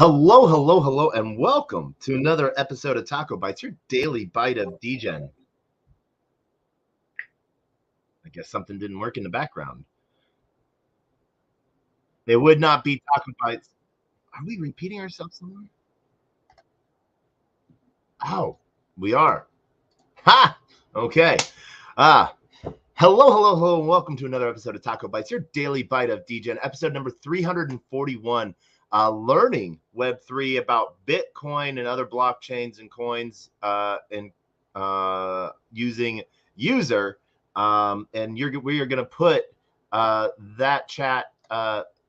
Hello, hello, hello, and welcome to another episode of Taco Bites, your daily bite of Degen. I guess something didn't work in the background. It would not be Taco Bites. Are we repeating ourselves somewhere? Oh, we are. Ha! Okay. Hello, hello, hello, and welcome to another episode of Taco Bites, your daily bite of Degen, episode number 341. Learning Web3 about Bitcoin and other blockchains and coins and using user. And we are going to put that chat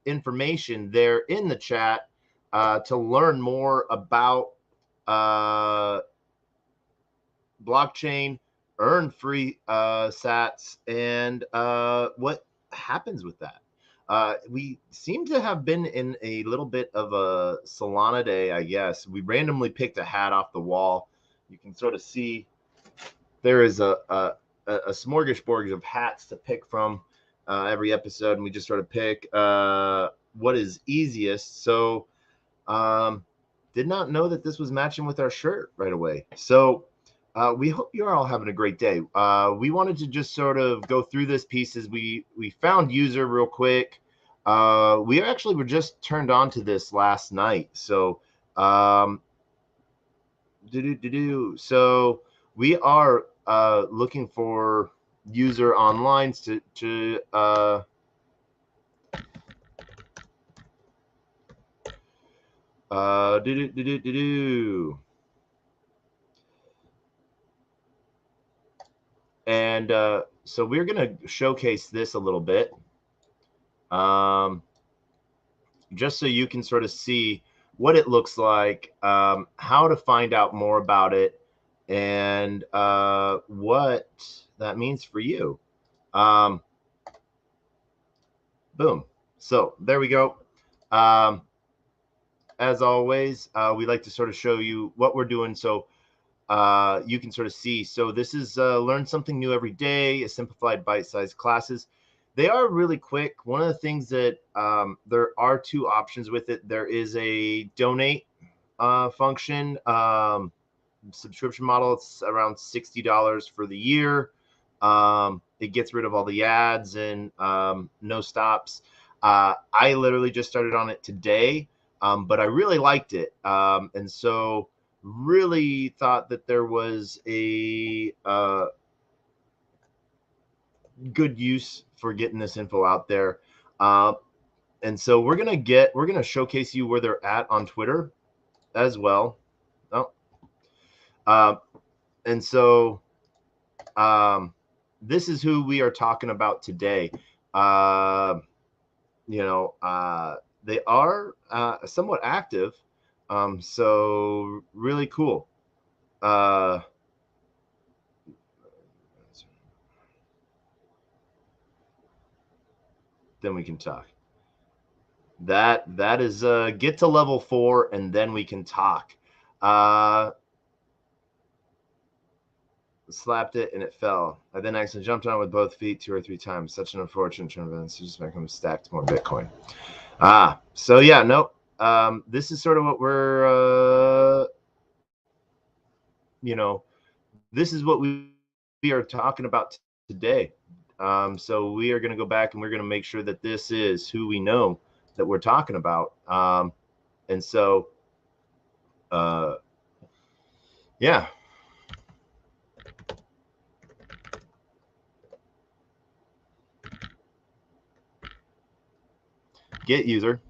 information there in the chat to learn more about blockchain, earn free sats, and what happens with that. We seem to have been in a little bit of a Solana day, I guess. We randomly picked a hat off the wall. You can sort of see there is a smorgasbord of hats to pick from every episode, and we just sort of pick what is easiest. So did not know that this was matching with our shirt right away. So we hope you are all having a great day. We wanted to just sort of go through this pieces. We found user real quick. We actually were just turned on to this last night. So so we are looking for user online to and so we're going to showcase this a little bit, just so you can sort of see what it looks like, how to find out more about it, and what that means for you. Boom. So there we go. As always, we like to sort of show you what we're doing. So you can sort of see. So this is learn something new every day, a simplified bite-sized classes. They are really quick. One of the things that there are two options with it. There is a donate function, subscription model. It's around $60 for the year. It gets rid of all the ads and no stops. I literally just started on it today, but I really liked it. And so really thought that there was a good use for getting this info out there. And so we're gonna showcase you where they're at on Twitter as well. And so this is who we are talking about today. They are somewhat active. So really cool. Then we can talk. That is get to level 4 and then we can talk. Slapped it and it fell. I then accidentally jumped on it with both feet 2 or 3 times. Such an unfortunate turn of events. Just make them stacked more Bitcoin. So yeah, no. This is sort of what we're this is what we are talking about today. So we are going to go back and we're going to make sure that this is who we know that we're talking about. And so, yeah. Get user.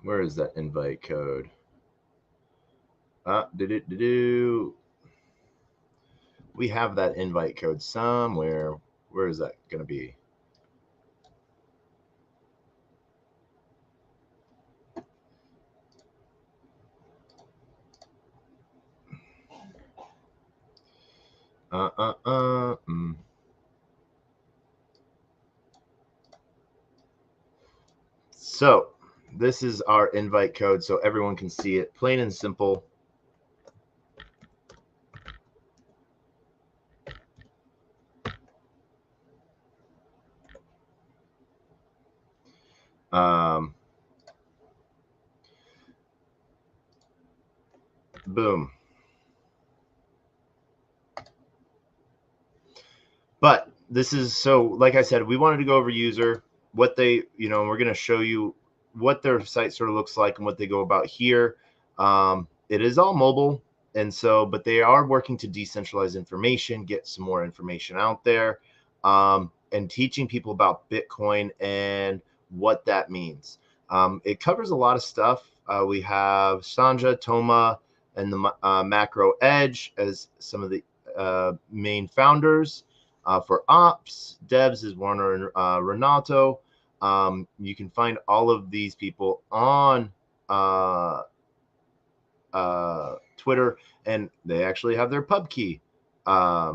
Where is that invite code? We have that invite code somewhere. Where is that going to be? So this is our invite code so everyone can see it, plain and simple. Boom. But this is, so like I said, we wanted to go over user, what they, we're going to show you what their site sort of looks like and what they go about here. It is all mobile. And so, but they are working to decentralize information, get some more information out there, and teaching people about Bitcoin and what that means. It covers a lot of stuff. We have Sanja, Toma, and the Macro Edge as some of the main founders. For ops, devs is Warner and Renato. You can find all of these people on Twitter, and they actually have their pub key. I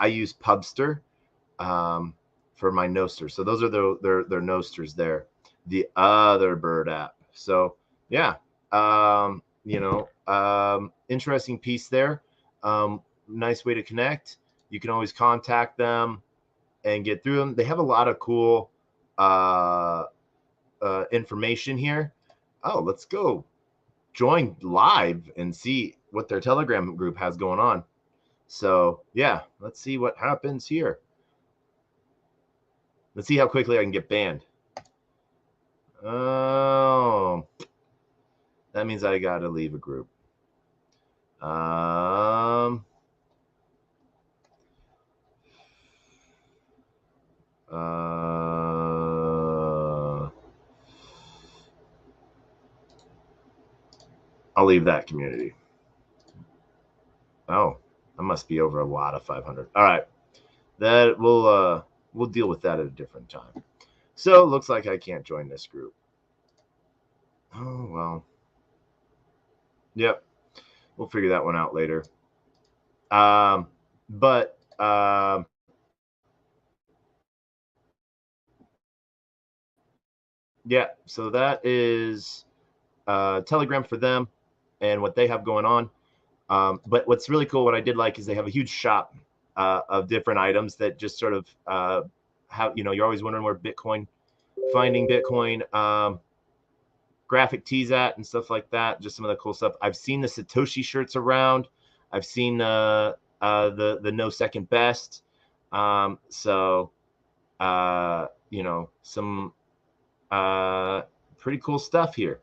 use Pubster for my Nosters. So those are their Nosters there. The other Bird app. So yeah, interesting piece there. Nice way to connect. You can always contact them and get through them. They have a lot of cool information here. Oh, let's go join live and see what their Telegram group has going on. So yeah, let's see what happens here. Let's see how quickly I can get banned. Oh, that means I got to leave a group. I'll leave that community. Oh, I must be over a lot of 500. All right, that we'll deal with that at a different time. So looks like I can't join this group. Oh well. Yep, we'll figure that one out later. But yeah, so that is Telegram for them and what they have going on. But what's really cool, what I did like, is they have a huge shop of different items that just sort of have, you're always wondering where finding Bitcoin graphic tees at and stuff like that. Just some of the cool stuff. I've seen the Satoshi shirts around. I've seen the no second best. So some pretty cool stuff here.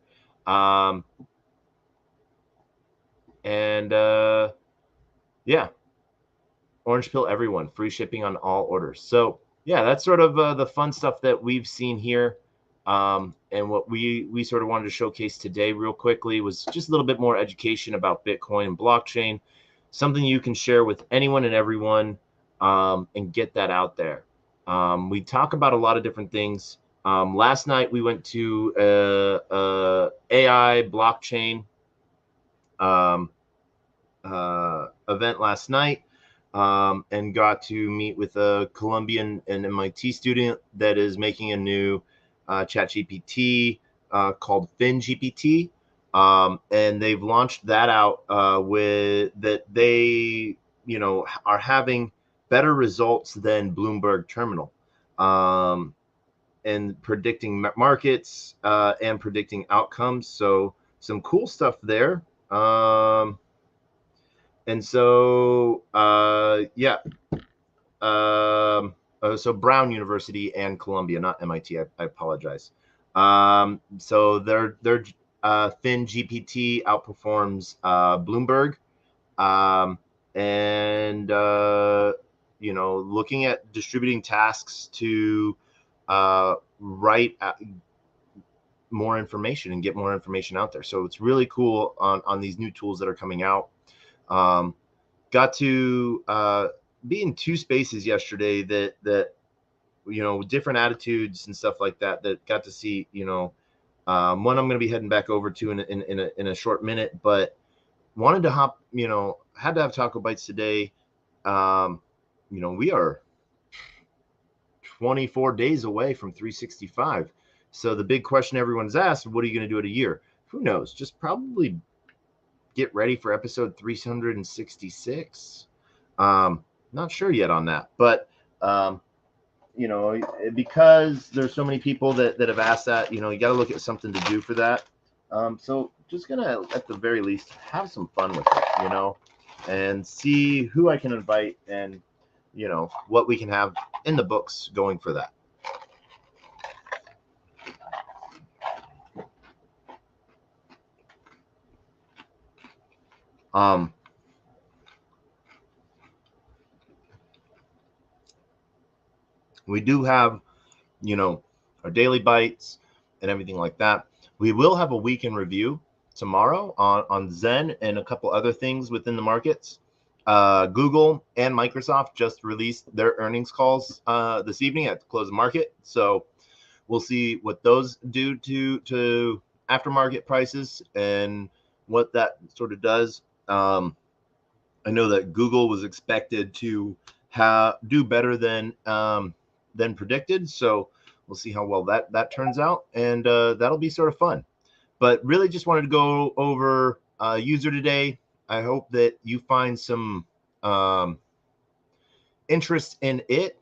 Yeah, orange pill everyone, free shipping on all orders. So yeah, that's sort of the fun stuff that we've seen here. And what we sort of wanted to showcase today real quickly was just a little bit more education about Bitcoin and blockchain, something you can share with anyone and everyone, and get that out there. We talk about a lot of different things. Last night we went to AI blockchain event last night, and got to meet with a Colombian and MIT student that is making a new chat GPT called FinGPT. And they've launched that out with that they, are having better results than Bloomberg Terminal, and predicting markets and predicting outcomes. So some cool stuff there. And so, yeah. So Brown University and Columbia, not MIT. I apologize. So their FinGPT outperforms Bloomberg, and looking at distributing tasks to write more information and get more information out there. So it's really cool on these new tools that are coming out. Got to be in two spaces yesterday that different attitudes and stuff like that got to see. One I'm going to be heading back over to in a short minute, but wanted to hop, had to have TacoBytes today. We are 24 days away from 365. So the big question everyone's asked, what are you going to do in a year? Who knows? Just probably get ready for episode 366. Not sure yet on that, but because there's so many people that have asked that, you got to look at something to do for that. So just gonna, at the very least, have some fun with it, and see who I can invite and, what we can have in the books going for that. We do have, our daily bites and everything like that. We will have a week in review tomorrow on Zen and a couple other things within the markets. Google and Microsoft just released their earnings calls this evening at the close of market. So we'll see what those do to aftermarket prices and what that sort of does. I know that Google was expected to do better than predicted. So we'll see how well that turns out, and that'll be sort of fun. But really, just wanted to go over user today. I hope that you find some interest in it,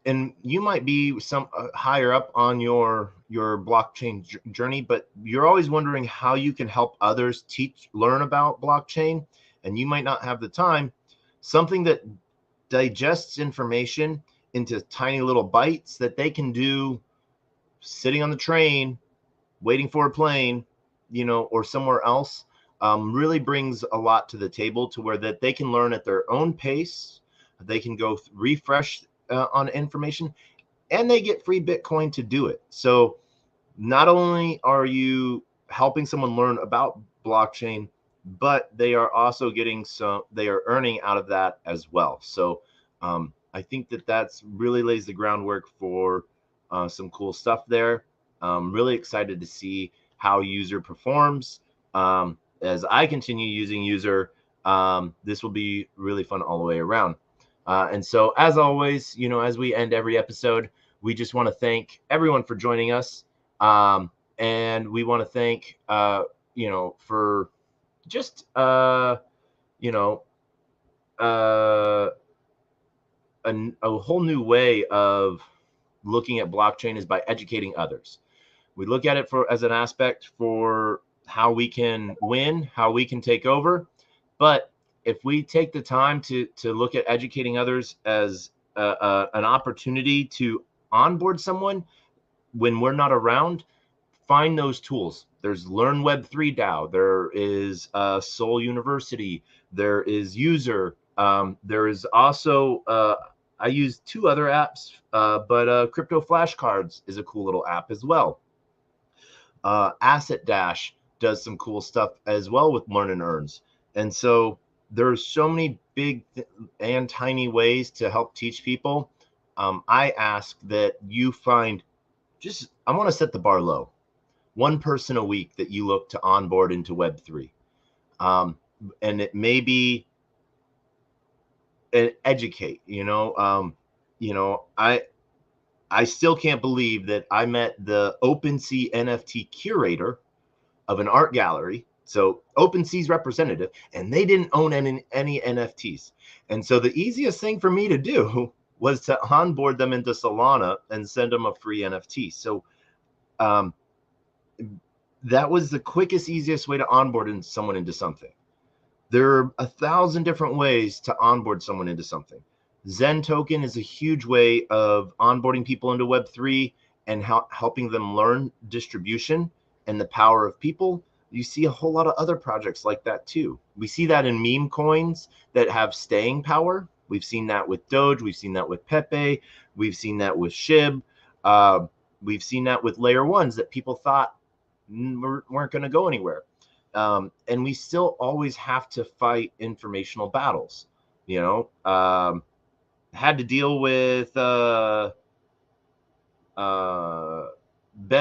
and you might be some higher up on your blockchain journey, but you're always wondering how you can help others learn about blockchain, and you might not have the time. Something that digests information into tiny little bites that they can do sitting on the train, waiting for a plane, or somewhere else, really brings a lot to the table, to where that they can learn at their own pace. They can go refresh on information, and they get free Bitcoin to do it. So not only are you helping someone learn about blockchain, but they are also they are earning out of that as well. So I think that's really lays the groundwork for some cool stuff there. Really excited to see how user performs. As I continue using user, this will be really fun all the way around. And so, as always, as we end every episode, we just want to thank everyone for joining us. And we want to thank, for just, you know, uh, a whole new way of looking at blockchain is by educating others. We look at it as an aspect for how we can win, how we can take over. But if we take the time to look at educating others as an opportunity to onboard someone when we're not around, find those tools. There's Learn Web3 DAO. There is Soul University. There is User. There is also I use two other apps, but Crypto Flashcards is a cool little app as well. Asset Dash does some cool stuff as well with Learn and Earns. And so there's so many big and tiny ways to help teach people. I ask that you find I want to set the bar low. One person a week that you look to onboard into Web3. And it may be educate, I still can't believe that I met the OpenSea NFT curator of an art gallery. So OpenSea's representative, and they didn't own any NFTs. And so the easiest thing for me to do was to onboard them into Solana and send them a free NFT. So that was the quickest, easiest way to onboard someone into something. There are 1,000 different ways to onboard someone into something. Zen token is a huge way of onboarding people into Web3 and helping them learn distribution and the power of people. You see a whole lot of other projects like that too. We see that in meme coins that have staying power. We've seen that with Doge. We've seen that with Pepe. We've seen that with SHIB. We've seen that with layer ones that people thought weren't going to go anywhere. And we still always have to fight informational battles. Had to deal with Ben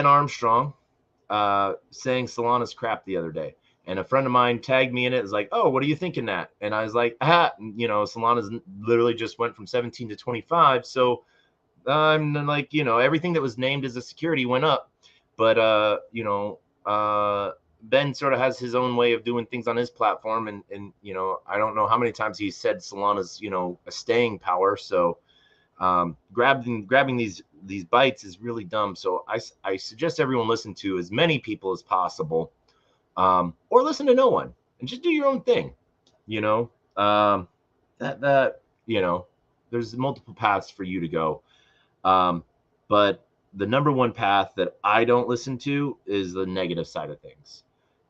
Armstrong saying Solana's crap the other day. And a friend of mine tagged me in it. It was like, oh, what are you thinking that? And I was like, Solana's literally just went from 17 to 25. So I'm like, everything that was named as a security went up. But, Ben sort of has his own way of doing things on his platform. And I don't know how many times he said Solana's, a staying power. So grabbing these bytes is really dumb. So I suggest everyone listen to as many people as possible, or listen to no one and just do your own thing. That there's multiple paths for you to go. But the number one path that I don't listen to is the negative side of things.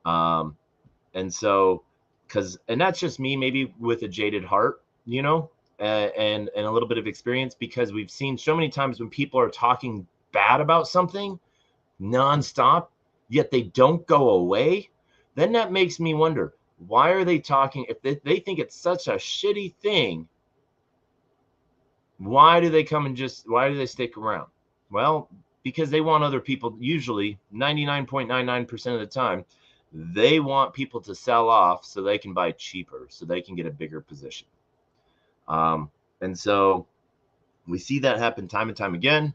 And so, and that's just me, maybe with a jaded heart, and a little bit of experience, because we've seen so many times when people are talking bad about something nonstop, yet they don't go away. Then that makes me wonder, why are they talking? If they think it's such a shitty thing, why do they stick around? Well, because they want other people, usually 99.99% of the time, they want people to sell off so they can buy cheaper, so they can get a bigger position. And so we see that happen time and time again.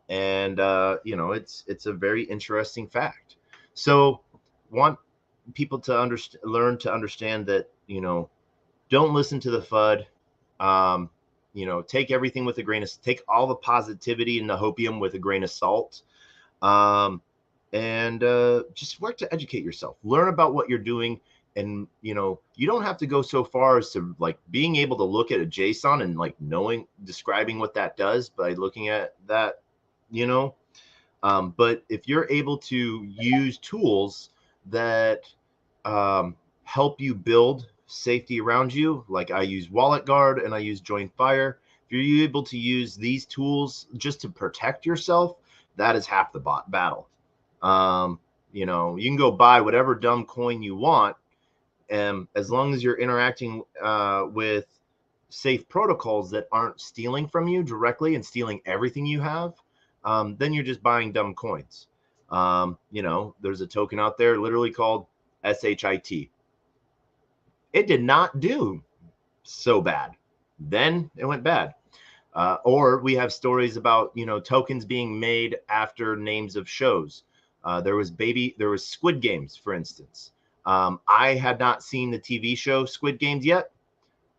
It's a very interesting fact. So want people to learn to understand that, don't listen to the FUD. Take everything with a grain of, take all the positivity and the hopium with a grain of salt. And just work to educate yourself, learn about what you're doing. And, you don't have to go so far as to like being able to look at a JSON and like describing what that does by looking at that, but if you're able to use tools that help you build safety around you, like I use Wallet Guard and I use Join Fire, if you're able to use these tools just to protect yourself, that is half the battle. You can go buy whatever dumb coin you want, and as long as you're interacting with safe protocols that aren't stealing from you directly and stealing everything you have, then you're just buying dumb coins. There's a token out there literally called SHIT. It did not do so bad. Then it went bad. Or we have stories about, tokens being made after names of shows. There was Squid Games, for instance. I had not seen the TV show Squid Games yet.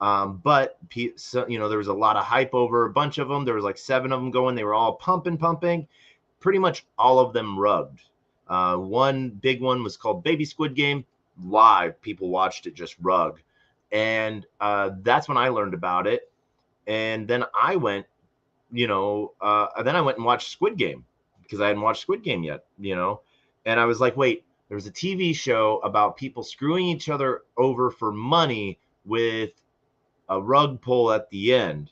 But there was a lot of hype over a bunch of them. There was like 7 of them going. They were all pumping. Pretty much all of them rugged. One big one was called Baby Squid Game. Live, people watched it just rug. And that's when I learned about it. And then I went, and watched Squid Game because I hadn't watched Squid Game yet, and I was like, wait, there was a TV show about people screwing each other over for money with a rug pull at the end.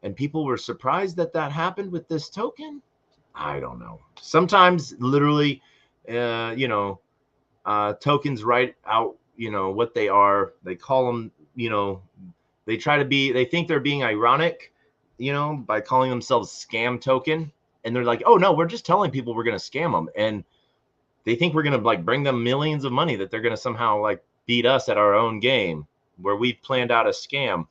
And people were surprised that happened with this token. I don't know. Sometimes literally, tokens write out, what they are. They call them, they think they're being ironic, by calling themselves scam token. And they're like, oh no, we're just telling people we're going to scam them. And they think we're going to like bring them millions of money, that they're going to somehow like beat us at our own game where we've planned out a scam.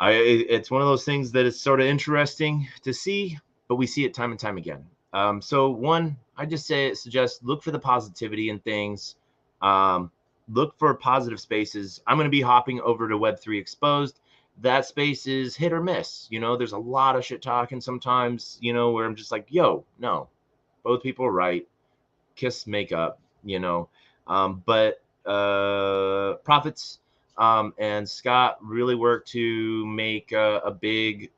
It's one of those things that is sort of interesting to see, but we see it time and time again. So one, I just suggest look for the positivity in things. Look for positive spaces. I'm going to be hopping over to Web3 Exposed. That space is hit or miss. There's a lot of shit talking sometimes, where I'm just like, yo, no, both people are right. Kiss, make up, but Profits and Scott really work to make a big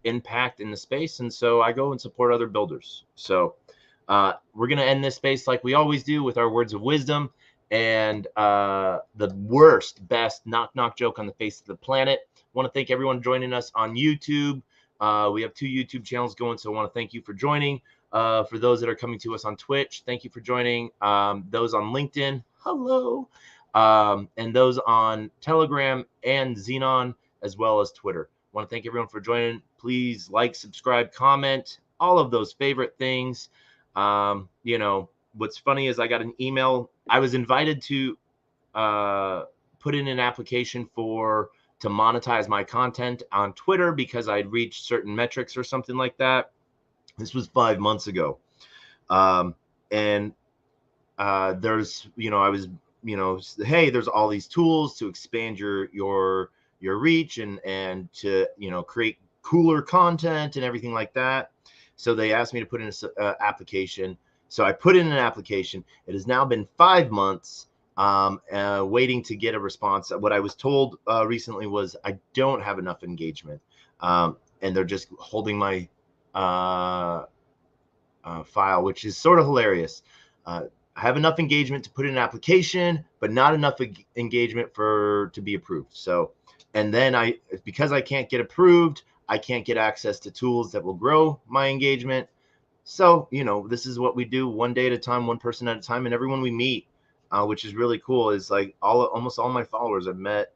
impact in the space. And so I go and support other builders. So we're going to end this space like we always do with our words of wisdom and the worst, best knock joke on the face of the planet. I want to thank everyone joining us on YouTube. We have 2 YouTube channels going, so I want to thank you for joining. For those that are coming to us on Twitch, thank you for joining. Those on LinkedIn, hello. And those on Telegram and Xenon, as well as Twitter. I want to thank everyone for joining. Please like, subscribe, comment, all of those favorite things. what's funny is I got an email. I was invited to put in an application to monetize my content on Twitter because I'd reached certain metrics or something like that. This was 5 months ago. And there's, I was, hey, there's all these tools to expand your reach and to, create cooler content and everything like that. So they asked me to put in an application. So I put in an application. It has now been 5 months waiting to get a response. What I was told recently was I don't have enough engagement, and they're just holding my file, which is sort of hilarious. I have enough engagement to put in an application, but not enough engagement to be approved. So, and then because I can't get approved, I can't get access to tools that will grow my engagement. So, this is what we do, one day at a time, one person at a time, and everyone we meet, which is really cool, is like almost all my followers I've met,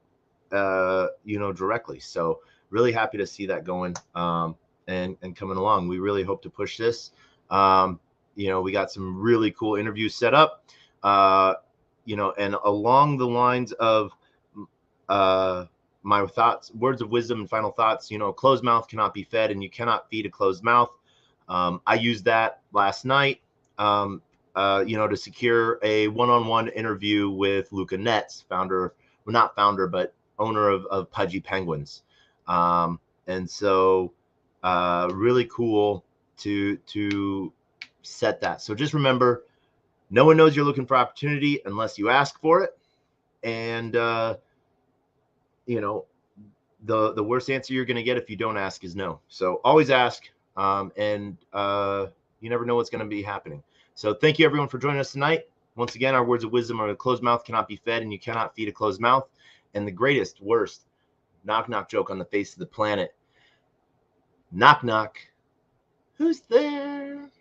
directly. So really happy to see that going and coming along. We really hope to push this. We got some really cool interviews set up, and along the lines of my thoughts, words of wisdom and final thoughts, a closed mouth cannot be fed, and you cannot feed a closed mouth. I used that last night, to secure a one-on-one interview with Luca Netz, not founder, but owner of Pudgy Penguins. And so really cool to set that. So just remember, no one knows you're looking for opportunity unless you ask for it. And, the worst answer you're going to get if you don't ask is no. So always ask. And you never know what's going to be happening. So thank you, everyone, for joining us tonight. Once again, our words of wisdom are: a closed mouth cannot be fed, and you cannot feed a closed mouth. And the greatest, worst knock-knock joke on the face of the planet. Knock, knock. Who's there?